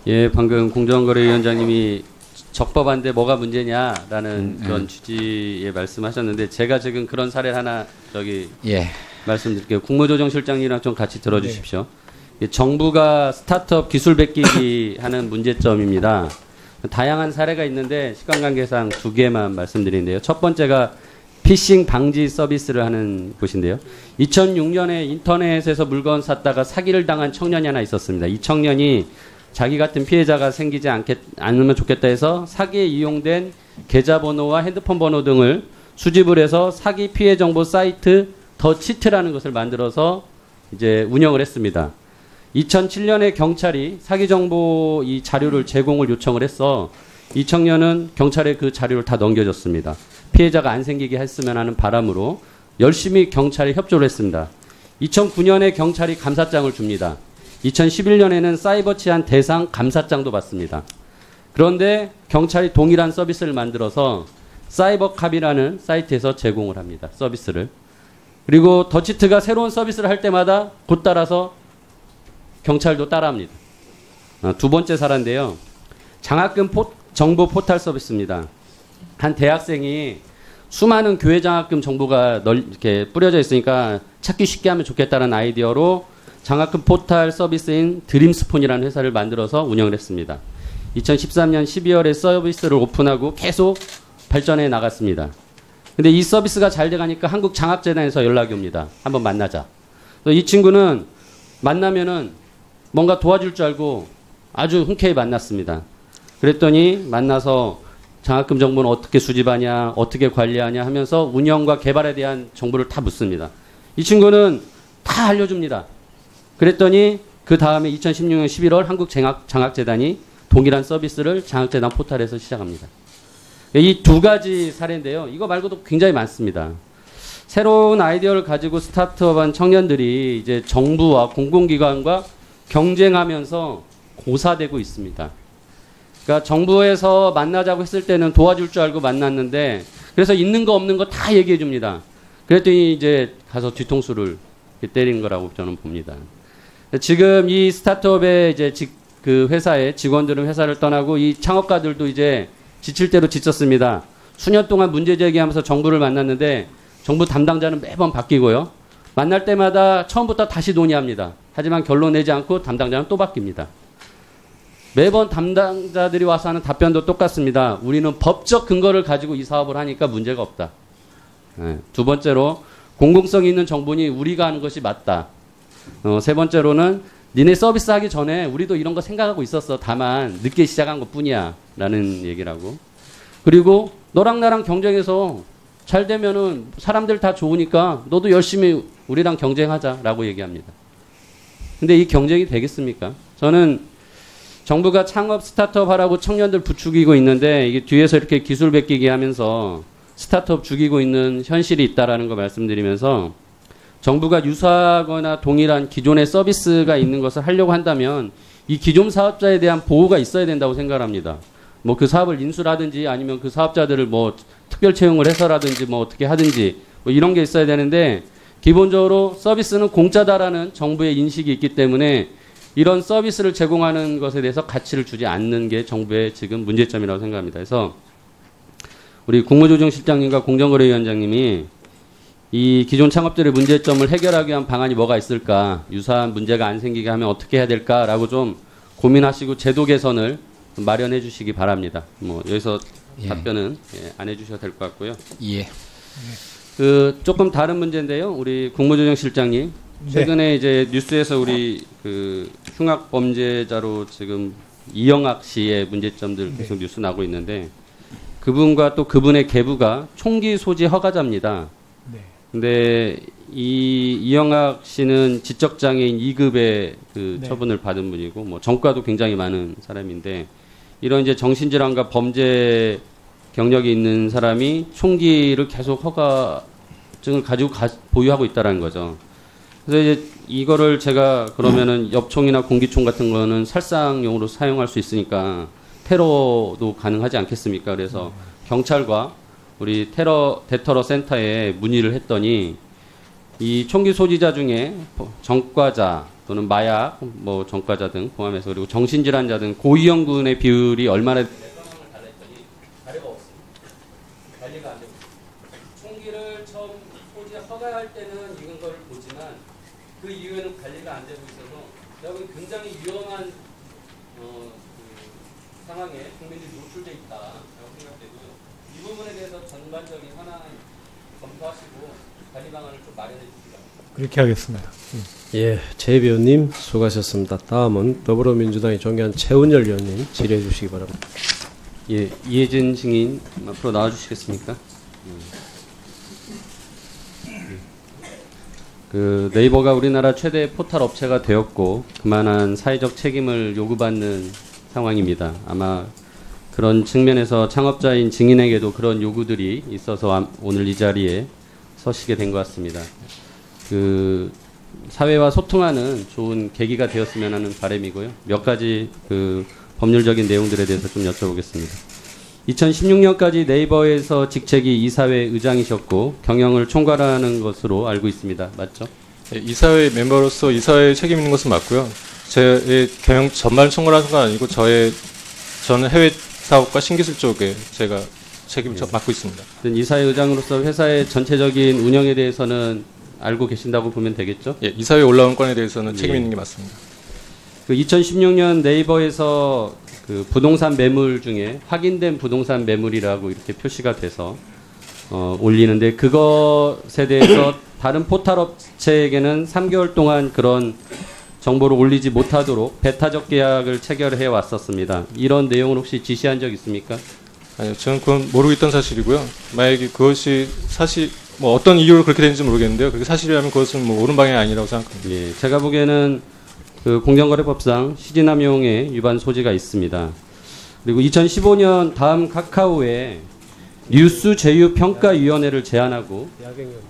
예, 방금 공정거래위원장님이 적법한데 뭐가 문제냐라는 그런 취지의 말씀하셨는데 제가 지금 그런 사례를 하나 예. 말씀드릴게요. 국무조정실장님이랑 좀 같이 들어주십시오. 예, 정부가 스타트업 기술 베끼기 하는 문제점입니다. 다양한 사례가 있는데 시간 관계상 두 개만 말씀드리는데요. 첫 번째가 피싱 방지 서비스를 하는 곳인데요. 2006년에 인터넷에서 물건 샀다가 사기를 당한 청년이 하나 있었습니다. 이 청년이 자기 같은 피해자가 생기지 않으면 좋겠다 해서 사기에 이용된 계좌번호와 핸드폰 번호 등을 수집을 해서 사기 피해 정보 사이트 더 치트라는 것을 만들어서 이제 운영을 했습니다. 2007년에 경찰이 사기 정보 이 자료를 제공을 요청을 해서 이 청년은 경찰에 그 자료를 다 넘겨줬습니다. 피해자가 안 생기게 했으면 하는 바람으로 열심히 경찰에 협조를 했습니다. 2009년에 경찰이 감사장을 줍니다. 2011년에는 사이버 치안 대상 감사장도 받습니다. 그런데 경찰이 동일한 서비스를 만들어서 사이버캅이라는 사이트에서 제공을 합니다. 서비스를. 그리고 더치트가 새로운 서비스를 할 때마다 곧 따라서 경찰도 따라합니다. 두 번째 사례인데요. 장학금 정보 포탈 서비스입니다. 한 대학생이 수많은 교회 장학금 정보가 이렇게 뿌려져 있으니까 찾기 쉽게 하면 좋겠다는 아이디어로 장학금 포탈 서비스인 드림스폰이라는 회사를 만들어서 운영을 했습니다. 2013년 12월에 서비스를 오픈하고 계속 발전해 나갔습니다. 근데 이 서비스가 잘 돼가니까 한국장학재단에서 연락이 옵니다. 한번 만나자. 이 친구는 만나면은 뭔가 도와줄 줄 알고 아주 흔쾌히 만났습니다. 그랬더니 만나서 장학금 정보는 어떻게 수집하냐, 어떻게 관리하냐 하면서 운영과 개발에 대한 정보를 다 묻습니다. 이 친구는 다 알려줍니다. 그랬더니 그 다음에 2016년 11월 한국장학재단이 동일한 서비스를 장학재단 포탈에서 시작합니다. 이 두 가지 사례인데요. 이거 말고도 굉장히 많습니다. 새로운 아이디어를 가지고 스타트업한 청년들이 이제 정부와 공공기관과 경쟁하면서 고사되고 있습니다. 그러니까 정부에서 만나자고 했을 때는 도와줄 줄 알고 만났는데 그래서 있는 거 없는 거 다 얘기해 줍니다. 그랬더니 이제 가서 뒤통수를 때리는 거라고 저는 봅니다. 지금 이 스타트업의 이제 그 회사의 직원들은 회사를 떠나고 이 창업가들도 이제 지칠 대로 지쳤습니다. 수년 동안 문제 제기하면서 정부를 만났는데 정부 담당자는 매번 바뀌고요. 만날 때마다 처음부터 다시 논의합니다. 하지만 결론 내지 않고 담당자는 또 바뀝니다. 매번 담당자들이 와서 하는 답변도 똑같습니다. 우리는 법적 근거를 가지고 이 사업을 하니까 문제가 없다. 네. 두 번째로 공공성 있는 정보니 우리가 하는 것이 맞다. 세 번째로는 니네 서비스 하기 전에 우리도 이런 거 생각하고 있었어. 다만 늦게 시작한 것 뿐이야. 라는 얘기를 하고. 그리고 너랑 나랑 경쟁해서 잘 되면은 사람들 다 좋으니까 너도 열심히 우리랑 경쟁하자. 라고 얘기합니다. 근데 이 경쟁이 되겠습니까? 저는 정부가 창업 스타트업 하라고 청년들 부추기고 있는데 이게 뒤에서 이렇게 기술 베끼기 하면서 스타트업 죽이고 있는 현실이 있다라는 거 말씀드리면서 정부가 유사하거나 동일한 기존의 서비스가 있는 것을 하려고 한다면 이 기존 사업자에 대한 보호가 있어야 된다고 생각합니다. 뭐 그 사업을 인수라든지 아니면 그 사업자들을 뭐 특별 채용을 해서라든지 뭐 어떻게 하든지 뭐 이런 게 있어야 되는데 기본적으로 서비스는 공짜다라는 정부의 인식이 있기 때문에 이런 서비스를 제공하는 것에 대해서 가치를 주지 않는 게 정부의 지금 문제점이라고 생각합니다. 그래서 우리 국무조정실장님과 공정거래위원장님이 이 기존 창업들의 문제점을 해결하기 위한 방안이 뭐가 있을까, 유사한 문제가 안 생기게 하면 어떻게 해야 될까라고 좀 고민하시고 제도 개선을 마련해 주시기 바랍니다. 뭐 여기서 답변은 안 해주셔도 될 것 같고요. 예. 그 조금 다른 문제인데요. 우리 국무조정실장님 최근에 이제 뉴스에서 우리 그 흉악 범죄자로 지금 이영학 씨의 문제점들 계속 뉴스 나고 있는데 그분과 또 그분의 계부가 총기 소지 허가자입니다. 근데 이영학 씨는 지적장애인 2급의 그 처분을 받은 분이고 뭐 전과도 굉장히 많은 사람인데 이런 이제 정신질환과 범죄 경력이 있는 사람이 총기를 계속 허가증을 가지고 보유하고 있다라는 거죠. 그래서 이제 이거를 제가 그러면은 엽총이나 공기총 같은 거는 살상용으로 사용할 수 있으니까 테러도 가능하지 않겠습니까? 그래서 경찰과 우리 대테러 센터에 문의를 했더니 이 총기 소지자 중에 전과자, 또는 마약, 뭐 전과자 등 포함해서 그리고 정신질환자 등 고위험군의 비율이 얼마나 상황을 달랬더니 자료가 없습니다. 관리가 안 되고 총기를 처음 소지 허가할 때는 이런 걸 보지만 그 이후에는 관리가 안 되고 있어서 여러분 굉장히 위험한 상황에 국민들이 노출돼 있다라고 생각되고요. 이 부분에 대해서 전반적인 현황 검토하시고 관리 방안을 좀 마련해 주시기 바랍니다. 그렇게 하겠습니다. 예, 제 위원님 수고하셨습니다. 다음은 더불어민주당의 존경한 최은열 위원님 질의해 주시기 바랍니다. 예, 이해진 증인 앞으로 나와주시겠습니까? 그 네이버가 우리나라 최대 포털 업체가 되었고 그만한 사회적 책임을 요구받는 상황입니다. 아마 그런 측면에서 창업자인 증인에게도 그런 요구들이 있어서 오늘 이 자리에 서시게 된 것 같습니다. 그 사회와 소통하는 좋은 계기가 되었으면 하는 바람이고요. 몇 가지 그 법률적인 내용들에 대해서 좀 여쭤보겠습니다. 2016년까지 네이버에서 직책이 이사회 의장이셨고 경영을 총괄하는 것으로 알고 있습니다. 맞죠? 네, 이사회 멤버로서 이사회에 책임 있는 것은 맞고요. 제 경영 전반을 총괄하는 건 아니고 저는 해외 사업과 신기술 쪽에 제가 책임을 맡고 있습니다. 이사회 의장으로서 회사의 전체적인 운영에 대해서는 알고 계신다고 보면 되겠죠? 예, 이사회에 올라온 건에 대해서는 책임 있는 게 맞습니다. 그 2016년 네이버에서 그 부동산 매물 중에 확인된 부동산 매물이라고 이렇게 표시가 돼서 올리는데 그것에 대해서 다른 포털 업체에게는 3개월 동안 그런 정보를 올리지 못하도록 배타적 계약을 체결해 왔었습니다. 이런 내용을 혹시 지시한 적 있습니까? 아니요, 저는 그건 모르고 있던 사실이고요. 만약에 그것이 사실 뭐 어떤 이유로 그렇게 되는지 모르겠는데요. 그게 사실이라면 그것은 뭐 옳은 방향이 아니라고 생각합니다. 예, 제가 보기에는 그 공정거래법상 시진남용의 위반 소지가 있습니다. 그리고 2015년 다음 카카오에 뉴스 제휴 평가위원회를 제안하고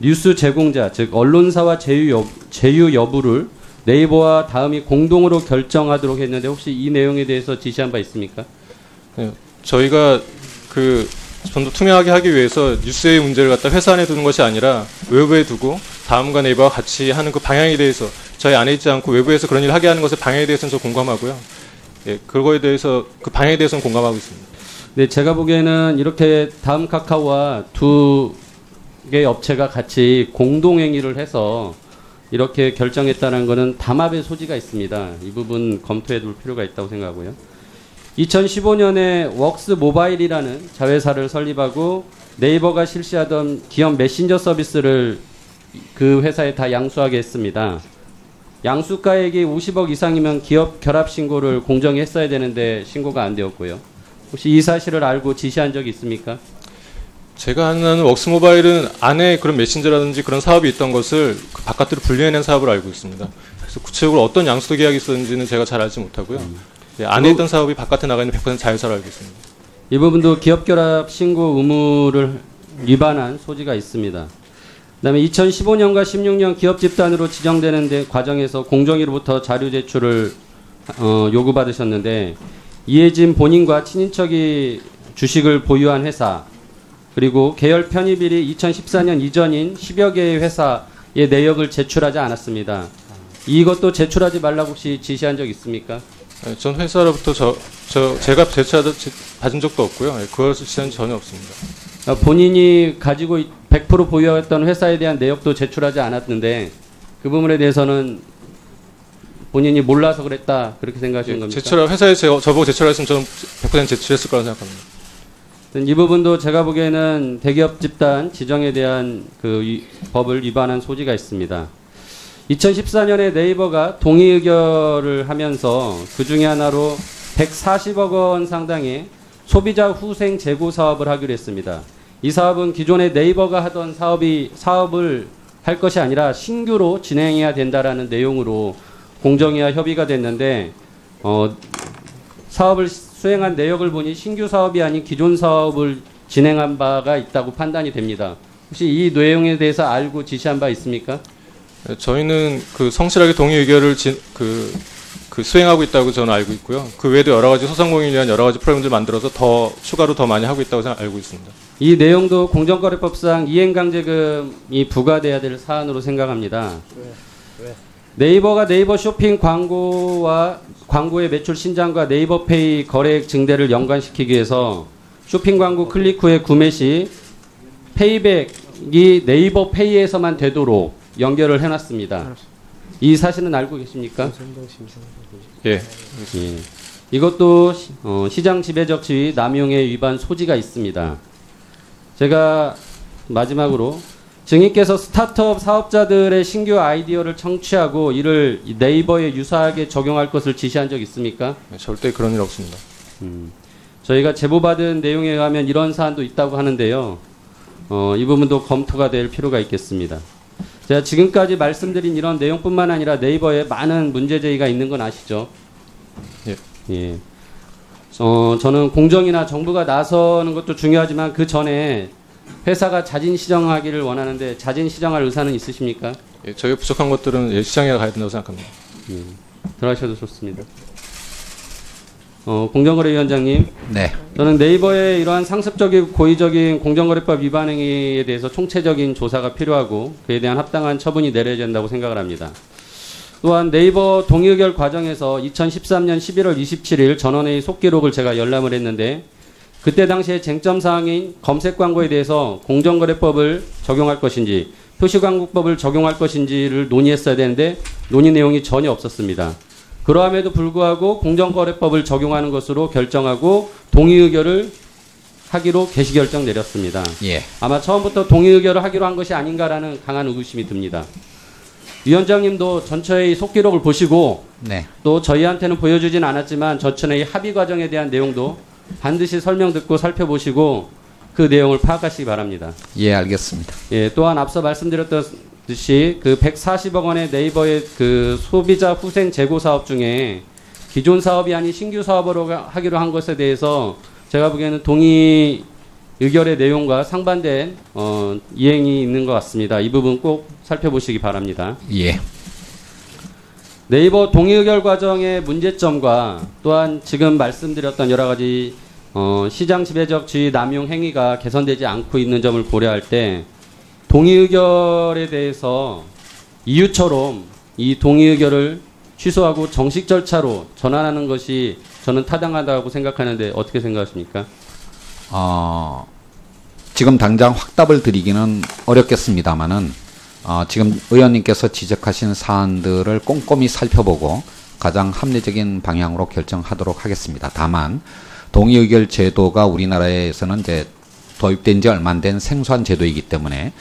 뉴스 제공자 즉 언론사와 제휴 여부를 네이버와 다음이 공동으로 결정하도록 했는데 혹시 이 내용에 대해서 지시한 바 있습니까? 네, 저희가 좀 더 투명하게 하기 위해서 뉴스의 문제를 갖다 회사 안에 두는 것이 아니라 외부에 두고 다음과 네이버와 같이 하는 그 방향에 대해서 저희 안에 있지 않고 외부에서 그런 일을 하게 하는 것의 방향에 대해서는 저 공감하고요. 예, 그거에 대해서 그 방향에 대해서는 공감하고 있습니다. 네, 제가 보기에는 이렇게 다음 카카오와 두 개의 업체가 같이 공동행위를 해서 이렇게 결정했다는 것은 담합의 소지가 있습니다. 이 부분 검토해 둘 필요가 있다고 생각하고요. 2015년에 웍스 모바일이라는 자회사를 설립하고 네이버가 실시하던 기업 메신저 서비스를 그 회사에 다 양수하게 했습니다. 양수가액이 50억 이상이면 기업 결합 신고를 공정히 했어야 되는데 신고가 안 되었고요. 혹시 이 사실을 알고 지시한 적이 있습니까? 제가 하는 웍스모바일은 안에 그런 메신저라든지 그런 사업이 있던 것을 그 바깥으로 분리해낸 사업을 알고 있습니다. 그래서 구체적으로 어떤 양수도 계약이 있었는지는 제가 잘 알지 못하고요. 예, 안에 있던 사업이 바깥에 나가 있는 100% 자회사로 알고 있습니다. 이 부분도 기업 결합 신고 의무를 위반한 소지가 있습니다. 그다음에 2015년과 16년 기업 집단으로 지정되는 데 과정에서 공정위로부터 자료 제출을 요구받으셨는데 이해진 본인과 친인척이 주식을 보유한 회사 그리고 계열 편입일이 2014년 이전인 10여 개의 회사의 내역을 제출하지 않았습니다. 이것도 제출하지 말라고 혹시 지시한 적 있습니까? 네, 전 회사로부터 제가 받은 적도 없고요. 네, 그것을 지시한 지 전혀 없습니다. 본인이 가지고 100% 보유했던 회사에 대한 내역도 제출하지 않았는데 그 부분에 대해서는 본인이 몰라서 그랬다 그렇게 생각하시는 겁니까? 회사에 저보고 제출했으면 저는 100% 제출했을 거라고 생각합니다. 이 부분도 제가 보기에는 대기업 집단 지정에 대한 그 법을 위반한 소지가 있습니다. 2014년에 네이버가 동의 의결을 하면서 그 중에 하나로 140억 원 상당의 소비자 후생 재고 사업을 하기로 했습니다. 이 사업은 기존에 네이버가 하던 사업을 할 것이 아니라 신규로 진행해야 된다라는 내용으로 공정위와 협의가 됐는데 사업을 수행한 내역을 보니 신규 사업이 아닌 기존 사업을 진행한 바가 있다고 판단이 됩니다. 혹시 이 내용에 대해서 알고 지시한 바 있습니까? 네, 저희는 그 성실하게 동의 의결을 수행하고 있다고 저는 알고 있고요. 그 외에도 여러 가지 소상공인을 위한 여러 가지 프로그램들을 만들어서 추가로 더 많이 하고 있다고 알고 있습니다. 이 내용도 공정거래법상 이행강제금이 부과돼야 될 사안으로 생각합니다. 네이버가 네이버 쇼핑 광고의 매출 신장과 네이버페이 거래액 증대를 연관시키기 위해서 쇼핑 광고 클릭 후에 구매 시 페이백이 네이버페이에서만 되도록 연결을 해놨습니다. 이 사실은 알고 계십니까? 예. 예. 이것도 시장 지배적 지위 남용의 위반 소지가 있습니다. 제가 마지막으로 증인께서 스타트업 사업자들의 신규 아이디어를 청취하고 이를 네이버에 유사하게 적용할 것을 지시한 적 있습니까? 네, 절대 그런 일 없습니다. 저희가 제보받은 내용에 의하면 이런 사안도 있다고 하는데요. 이 부분도 검토가 될 필요가 있겠습니다. 제가 지금까지 말씀드린 이런 내용뿐만 아니라 네이버에 많은 문제 제기가 있는 건 아시죠? 예. 예. 저는 공정이나 정부가 나서는 것도 중요하지만 그 전에 회사가 자진 시정하기를 원하는데 자진 시정할 의사는 있으십니까? 예, 저희가 부족한 것들은 예, 시장에 가야 된다고 생각합니다. 들어가셔도 좋습니다. 공정거래위원장님. 네. 저는 네이버의 이러한 상습적이고 고의적인 공정거래법 위반 행위에 대해서 총체적인 조사가 필요하고 그에 대한 합당한 처분이 내려야 된다고 생각을 합니다. 또한 네이버 동의의결 과정에서 2013년 11월 27일 전원회의 속기록을 제가 열람을 했는데 그때 당시에 쟁점 사항인 검색 광고에 대해서 공정거래법을 적용할 것인지 표시광고법을 적용할 것인지를 논의했어야 되는데 논의 내용이 전혀 없었습니다. 그러함에도 불구하고 공정거래법을 적용하는 것으로 결정하고 동의의결을 하기로 개시결정 내렸습니다. 예. 아마 처음부터 동의의결을 하기로 한 것이 아닌가라는 강한 의구심이 듭니다. 위원장님도 전처의 속기록을 보시고 네. 또 저희한테는 보여주진 않았지만 전처의 합의 과정에 대한 내용도 반드시 설명 듣고 살펴보시고 그 내용을 파악하시기 바랍니다. 예, 알겠습니다. 예, 또한 앞서 말씀드렸듯이 그 140억 원의 네이버의 그 소비자 후생 재고 사업 중에 기존 사업이 아닌 신규 사업으로 하기로 한 것에 대해서 제가 보기에는 동의 의결의 내용과 상반된 이행이 있는 것 같습니다. 이 부분 꼭 살펴보시기 바랍니다. 예. 네이버 동의의결 과정의 문제점과 또한 지금 말씀드렸던 여러 가지 시장 지배적 지위 남용 행위가 개선되지 않고 있는 점을 고려할 때 동의의결에 대해서 이유처럼 이 동의의결을 취소하고 정식 절차로 전환하는 것이 저는 타당하다고 생각하는데 어떻게 생각하십니까? 지금 당장 확답을 드리기는 어렵겠습니다만은 지금 의원님께서 지적하신 사안들을 꼼꼼히 살펴보고 가장 합리적인 방향으로 결정하도록 하겠습니다. 다만 동의의결 제도가 우리나라에서는 이제 도입된 지 얼마 안 된 생소한 제도이기 때문에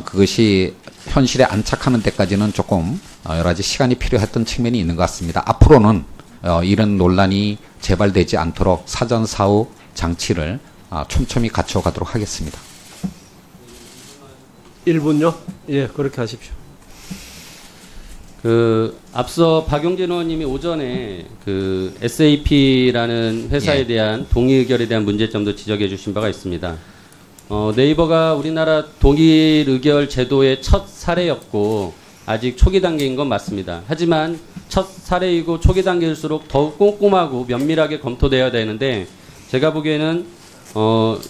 그것이 현실에 안착하는 데까지는 조금 여러 가지 시간이 필요했던 측면이 있는 것 같습니다. 앞으로는 이런 논란이 재발되지 않도록 사전 사후 장치를 촘촘히 갖춰가도록 하겠습니다. 1분요? 예, 그렇게 하십시오. 앞서 박용진 의원님이 오전에 SAP라는 회사에 예. 대한 동의의결에 대한 문제점도 지적해 주신 바가 있습니다. 네이버가 우리나라 동의의결 제도의 첫 사례였고 아직 초기 단계인 건 맞습니다. 하지만 첫 사례이고 초기 단계일수록 더욱 꼼꼼하고 면밀하게 검토되어야 되는데 제가 보기에는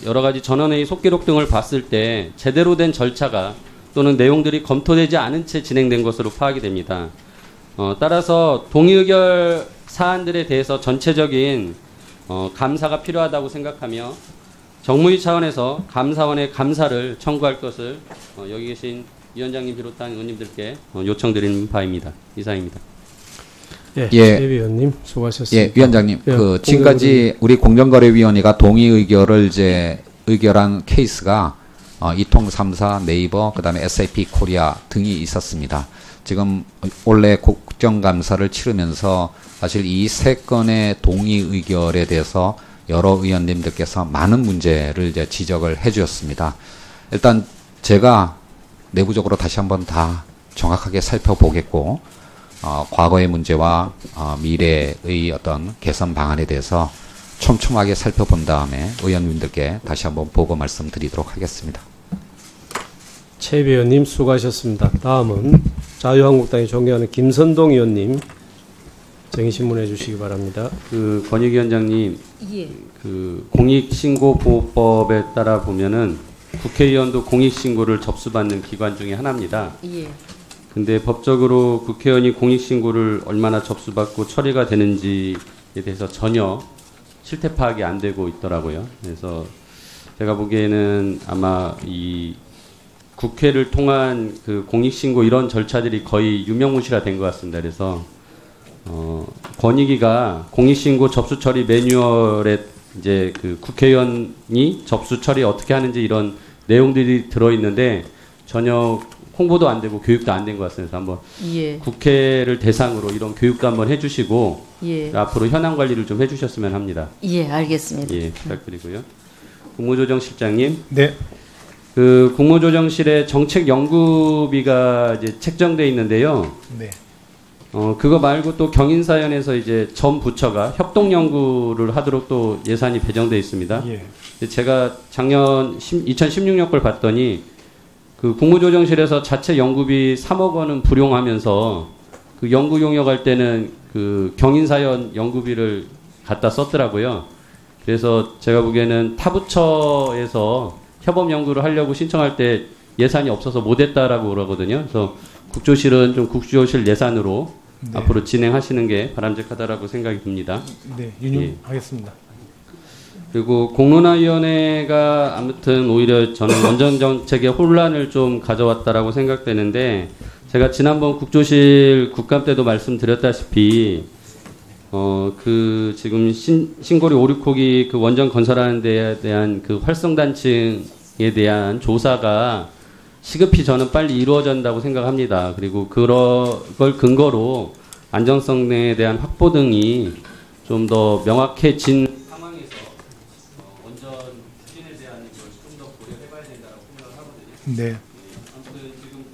여러 가지 전원회의 속기록 등을 봤을 때 제대로 된 절차가 또는 내용들이 검토되지 않은 채 진행된 것으로 파악이 됩니다. 따라서 동의의결 사안들에 대해서 전체적인 감사가 필요하다고 생각하며 정무위 차원에서 감사원의 감사를 청구할 것을 여기 계신 위원장님 비롯한 의원님들께 요청드리는 바입니다. 이상입니다. 예, 예. 최 위원님 수고하셨습니다. 예, 위원장님. 예, 지금까지 우리 공정거래위원회가 동의의결을 이제 의결한 케이스가 이통 3사, 네이버, 그다음에 SAP 코리아 등이 있었습니다. 지금 원래 국정감사를 치르면서 사실 이 세 건의 동의의결에 대해서 여러 의원님들께서 많은 문제를 이제 지적을 해 주셨습니다. 일단 제가 내부적으로 다시 한번 다 정확하게 살펴보겠고 과거의 문제와 미래의 어떤 개선 방안에 대해서 촘촘하게 살펴본 다음에 의원님들께 다시 한번 보고 말씀드리도록 하겠습니다. 최 위원님 수고하셨습니다. 다음은 자유한국당이 존경하는 김선동 의원님 정의신문해 주시기 바랍니다. 권익위원장님, 예. 공익신고보호법에 따라 보면은 국회의원도 공익신고를 접수받는 기관 중에 하나입니다. 예. 근데 법적으로 국회의원이 공익신고를 얼마나 접수받고 처리가 되는지에 대해서 전혀 실태 파악이 안 되고 있더라고요. 그래서 제가 보기에는 아마 이 국회를 통한 그 공익신고 이런 절차들이 거의 유명무실화된 것 같습니다. 그래서 권익위가 공익신고 접수 처리 매뉴얼에 이제 그 국회의원이 접수 처리 어떻게 하는지 이런 내용들이 들어 있는데 전혀 홍보도 안 되고 교육도 안 된 것 같습니다. 한번 예. 국회를 대상으로 이런 교육도 한번 해주시고 예. 앞으로 현황 관리를 좀 해주셨으면 합니다. 예, 알겠습니다. 예, 부탁드리고요. 국무조정실장님. 네. 그 국무조정실에 정책연구비가 이제 책정돼 있는데요. 네. 그거 말고 또 경인사연에서 이제 전 부처가 협동연구를 하도록 또 예산이 배정돼 있습니다. 예. 제가 작년 2016년 걸 봤더니 그 국무조정실에서 자체 연구비 3억 원은 불용하면서 그 연구 용역할 때는 그 경인사연 연구비를 갖다 썼더라고요. 그래서 제가 보기에는 타부처에서 협업 연구를 하려고 신청할 때 예산이 없어서 못했다라고 그러거든요. 그래서 국조실은 좀 국조실 예산으로 네. 앞으로 진행하시는 게 바람직하다라고 생각이 듭니다. 네, 윤용하겠습니다. 그리고 공론화위원회가 아무튼 오히려 저는 원전 정책의 혼란을 좀 가져왔다라고 생각되는데 제가 지난번 국조실 국감 때도 말씀드렸다시피 그 지금 신고리 5, 6호기 그 원전 건설하는 데에 대한 그 활성단층에 대한 조사가 시급히 저는 빨리 이루어진다고 생각합니다. 그리고 그걸 근거로 안정성에 대한 확보 등이 좀 더 명확해진 상황에서 원전 추진에 대한 걸 좀 더 고려해봐야 된다고 생각을 하거든요. 네. 아무튼 지금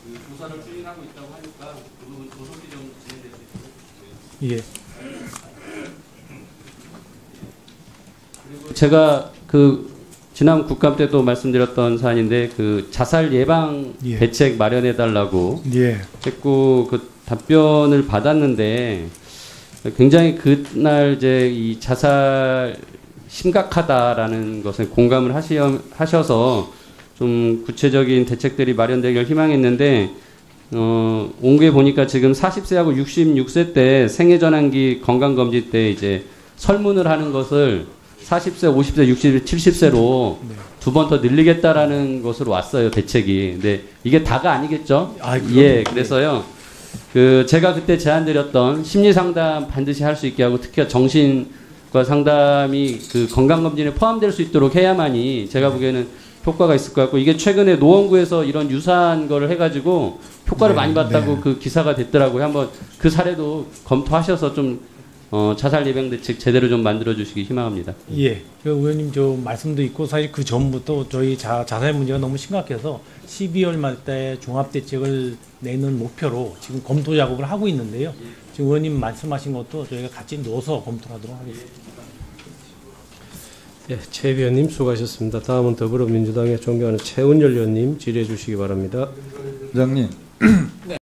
그 조사를 추진하고 있다고 하니까 그 부분 조속히 좀 진행될 수 있도록. 예. 그리고 제가 그 지난 국감 때도 말씀드렸던 사안인데 그 자살 예방 예. 대책 마련해 달라고 예. 했고 그 답변을 받았는데 굉장히 그날 이제 이 자살 심각하다라는 것에 공감을 하셔서 좀 구체적인 대책들이 마련되길 희망했는데 온 게 보니까 지금 40세하고 66세 때 생애전환기 건강검진 때 이제 설문을 하는 것을 40세, 50세, 60세, 70세로 네. 두 번 더 늘리겠다라는 것으로 왔어요, 대책이. 근데 이게 다가 아니겠죠? 아, 예, 그래서요. 그 제가 그때 제안드렸던 심리 상담 반드시 할 수 있게 하고 특히 정신과 상담이 그 건강검진에 포함될 수 있도록 해야만이 제가 보기에는 효과가 있을 것 같고 이게 최근에 노원구에서 이런 유사한 거를 해가지고 효과를 네, 많이 봤다고 네. 그 기사가 됐더라고요. 한번 그 사례도 검토하셔서 좀 자살 예방 대책 제대로 좀 만들어 주시기 희망합니다. 예. 그 의원님 저 말씀도 있고 사실 그 전부터 저희 자살 문제가 너무 심각해서 12월 말 때 종합대책을 내는 목표로 지금 검토 작업을 하고 있는데요. 지금 의원님 말씀하신 것도 저희가 같이 넣어서 검토하도록 하겠습니다. 예, 최 위원님 수고하셨습니다. 다음은 더불어민주당의 존경하는 최은열 의원님 질의해 주시기 바랍니다. 부장님